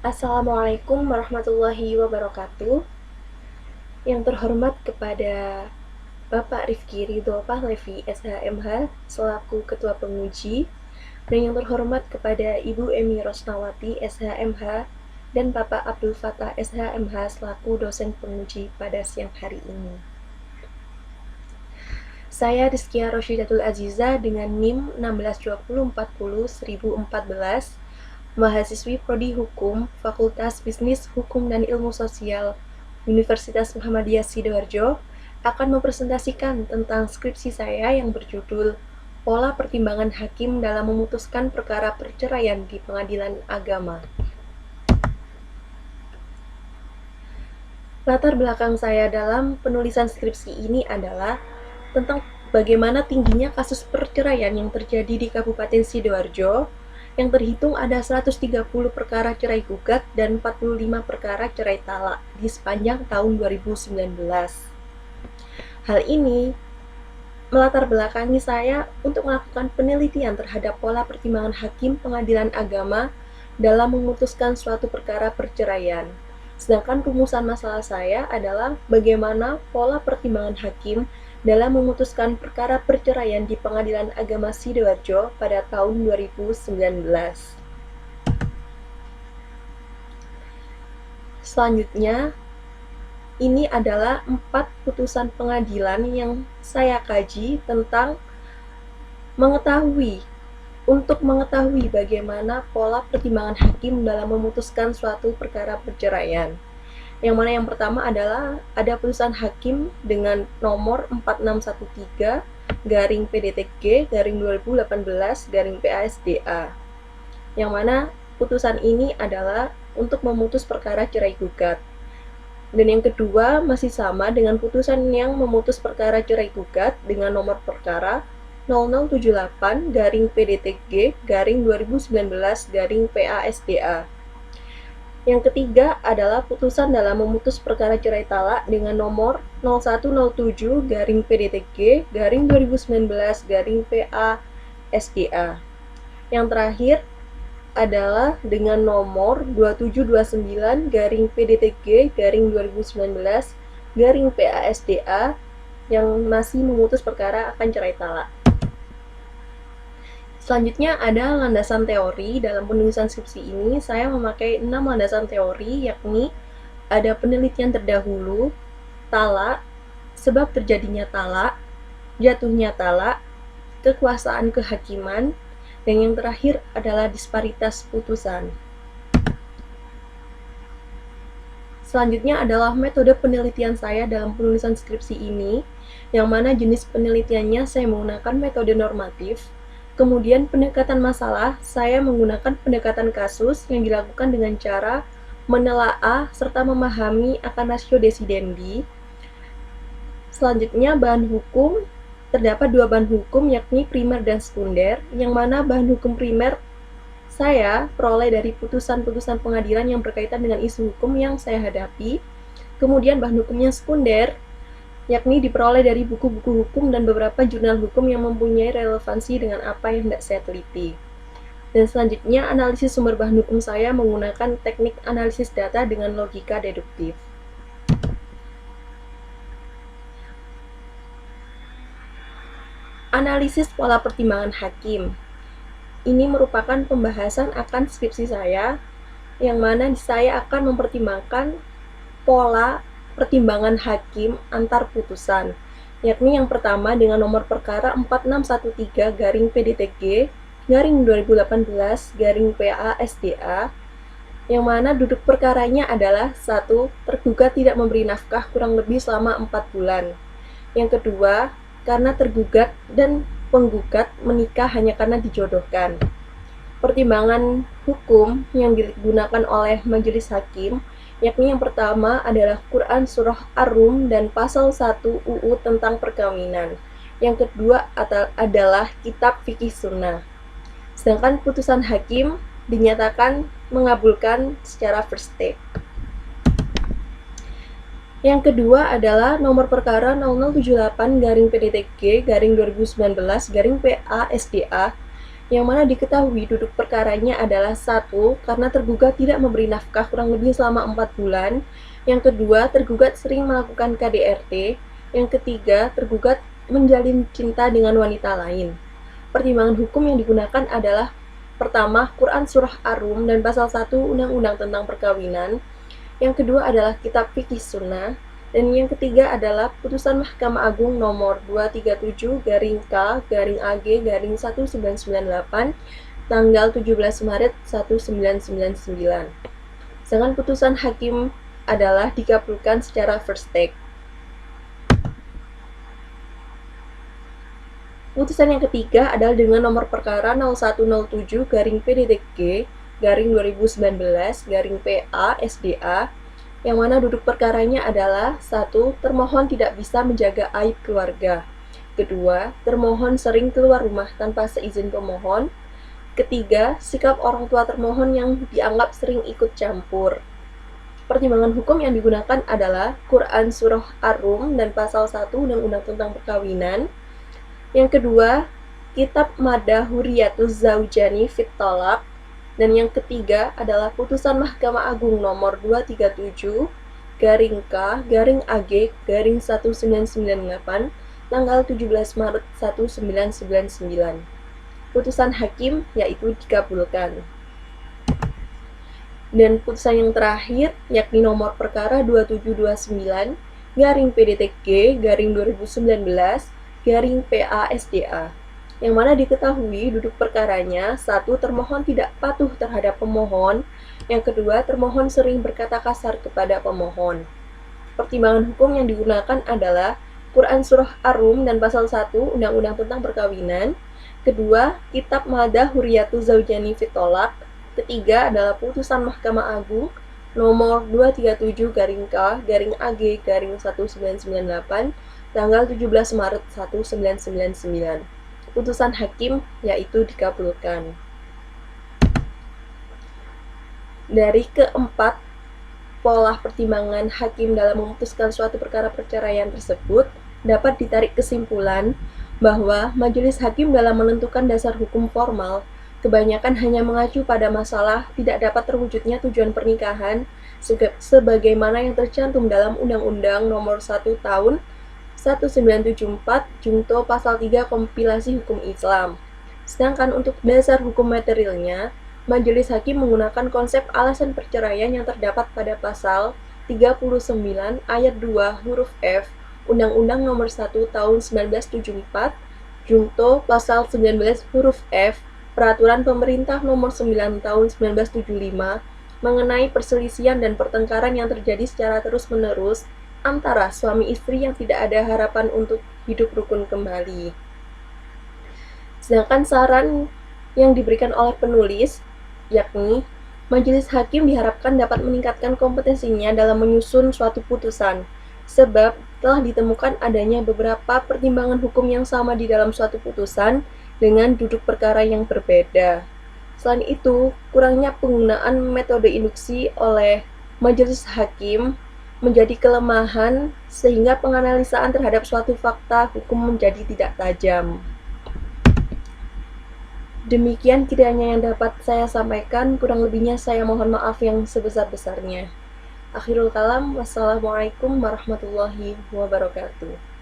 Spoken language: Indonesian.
Assalamualaikum warahmatullahi wabarakatuh. Yang terhormat kepada Bapak Rifki Ridho Pahlavi, SHMH, selaku Ketua Penguji, dan yang terhormat kepada Ibu Emi Rosnawati, SHMH, dan Bapak Abdul Fattah, SHMH, selaku dosen penguji pada siang hari ini. Saya Rizkia Rosyidatul Aziza dengan NIM 1620401014, mahasiswi Prodi Hukum, Fakultas Bisnis, Hukum dan Ilmu Sosial, Universitas Muhammadiyah Sidoarjo, akan mempresentasikan tentang skripsi saya yang berjudul Pola Pertimbangan Hakim dalam Memutuskan Perkara Perceraian di Pengadilan Agama. Latar belakang saya dalam penulisan skripsi ini adalah tentang bagaimana tingginya kasus perceraian yang terjadi di Kabupaten Sidoarjo, yang terhitung ada 130 perkara cerai gugat dan 45 perkara cerai talak di sepanjang tahun 2019. Hal ini melatar belakangi saya untuk melakukan penelitian terhadap pola pertimbangan hakim pengadilan agama dalam memutuskan suatu perkara perceraian. Sedangkan rumusan masalah saya adalah bagaimana pola pertimbangan hakim dalam memutuskan perkara perceraian di Pengadilan Agama Sidoarjo pada tahun 2019. Selanjutnya, ini adalah 4 putusan pengadilan yang saya kaji tentang untuk mengetahui bagaimana pola pertimbangan hakim dalam memutuskan suatu perkara perceraian. Yang mana yang pertama adalah ada putusan hakim dengan nomor 4613 garing PDTG garing 2018 garing PASDA. Yang mana putusan ini adalah untuk memutus perkara cerai gugat. Dan yang kedua masih sama dengan putusan yang memutus perkara cerai gugat dengan nomor perkara 0078 garing PDTG garing 2019 garing PASDA. Yang ketiga adalah putusan dalam memutus perkara cerai talak dengan nomor 0107 garing PDTG garing 2019 garing PASDA. Yang terakhir adalah dengan nomor 2729 garing PDTG garing 2019 garing PASDA yang masih memutus perkara akan cerai talak. Selanjutnya ada landasan teori. Dalam penulisan skripsi ini saya memakai 6 landasan teori, yakni ada penelitian terdahulu, talak, sebab terjadinya talak, jatuhnya talak, kekuasaan kehakiman, dan yang terakhir adalah disparitas putusan. Selanjutnya adalah metode penelitian saya dalam penulisan skripsi ini, yang mana jenis penelitiannya saya menggunakan metode normatif. Kemudian pendekatan masalah, saya menggunakan pendekatan kasus yang dilakukan dengan cara menelaah serta memahami akan rasio desidendi. Selanjutnya bahan hukum, terdapat 2 bahan hukum yakni primer dan sekunder, yang mana bahan hukum primer saya peroleh dari putusan-putusan pengadilan yang berkaitan dengan isu hukum yang saya hadapi. Kemudian bahan hukumnya sekunder yakni diperoleh dari buku-buku hukum dan beberapa jurnal hukum yang mempunyai relevansi dengan apa yang hendak saya teliti. Dan selanjutnya, analisis sumber bahan hukum saya menggunakan teknik analisis data dengan logika deduktif. Analisis pola pertimbangan hakim. Ini merupakan pembahasan akan skripsi saya, yang mana saya akan mempertimbangkan pola pertimbangan hakim antar putusan, yakni yang pertama dengan nomor perkara 4613 garing PDTG garing 2018 garing PASDA, yang mana duduk perkaranya adalah 1. Tergugat tidak memberi nafkah kurang lebih selama 4 bulan. Yang kedua, karena tergugat dan penggugat menikah hanya karena dijodohkan. Pertimbangan hukum yang digunakan oleh majelis hakim yakni yang pertama adalah Quran Surah Ar-Rum dan Pasal 1 UU tentang perkawinan. Yang kedua adalah Kitab Fikih Sunnah. Sedangkan putusan hakim dinyatakan mengabulkan secara first take. Yang kedua adalah nomor perkara 0078 garing PDTG garing 2019 garing PASDA, yang mana diketahui duduk perkaranya adalah satu, karena tergugat tidak memberi nafkah kurang lebih selama 4 bulan. Yang kedua, tergugat sering melakukan KDRT. Yang ketiga, tergugat menjalin cinta dengan wanita lain. Pertimbangan hukum yang digunakan adalah pertama, Quran Surah Ar-Rum dan pasal 1 Undang-Undang tentang Perkawinan. Yang kedua adalah Kitab Fikih Sunnah. Dan yang ketiga adalah putusan Mahkamah Agung nomor 237-K-AG-1998 tanggal 17 Maret 1999. Sedangkan putusan hakim adalah dikabulkan secara first take. Putusan yang ketiga adalah dengan nomor perkara 0107-PDTG-2019-PA-SDA, yang mana duduk perkaranya adalah satu, termohon tidak bisa menjaga aib keluarga. Kedua, termohon sering keluar rumah tanpa seizin pemohon. Ketiga, sikap orang tua termohon yang dianggap sering ikut campur. Pertimbangan hukum yang digunakan adalah Quran Surah Ar-Rum dan pasal 1 Undang-Undang tentang Perkawinan. Yang kedua, Kitab Madahuriyatuz Zaujani Fit Thalaq. Dan yang ketiga adalah putusan Mahkamah Agung nomor 237-K-AG-1998 tanggal 17 Maret 1999. Putusan hakim yaitu dikabulkan. Dan putusan yang terakhir yakni nomor perkara 2729-PDTG-2019-PA-SDA, yang mana diketahui duduk perkaranya satu, termohon tidak patuh terhadap pemohon. Yang kedua, termohon sering berkata kasar kepada pemohon. Pertimbangan hukum yang digunakan adalah Quran Surah Ar-Rum dan pasal 1 Undang-Undang tentang Perkawinan. Kedua, Kitab Madahuriyatuz Zaujani Fit Thalaq. Ketiga adalah putusan Mahkamah Agung nomor 237-K-AG-1998 tanggal 17 Maret 1999. Putusan hakim yaitu dikabulkan. Dari keempat pola pertimbangan hakim dalam memutuskan suatu perkara perceraian tersebut, dapat ditarik kesimpulan bahwa majelis hakim dalam menentukan dasar hukum formal kebanyakan hanya mengacu pada masalah tidak dapat terwujudnya tujuan pernikahan sebagaimana yang tercantum dalam Undang-Undang Nomor 1 Tahun 1974 Junto Pasal 3 Kompilasi Hukum Islam. Sedangkan untuk dasar hukum materialnya, majelis hakim menggunakan konsep alasan perceraian yang terdapat pada pasal 39 ayat 2 huruf F Undang-Undang Nomor 1 Tahun 1974 Junto Pasal 19 huruf F Peraturan Pemerintah Nomor 9 Tahun 1975 mengenai perselisihan dan pertengkaran yang terjadi secara terus-menerus antara suami istri yang tidak ada harapan untuk hidup rukun kembali. Sedangkan saran yang diberikan oleh penulis, yakni majelis hakim diharapkan dapat meningkatkan kompetensinya dalam menyusun suatu putusan, sebab telah ditemukan adanya beberapa pertimbangan hukum yang sama di dalam suatu putusan dengan duduk perkara yang berbeda. Selain itu, kurangnya penggunaan metode induksi oleh majelis hakim menjadi kelemahan sehingga penganalisaan terhadap suatu fakta hukum menjadi tidak tajam. Demikian kiranya yang dapat saya sampaikan, kurang lebihnya saya mohon maaf yang sebesar-besarnya. Akhirul kalam, wassalamualaikum warahmatullahi wabarakatuh.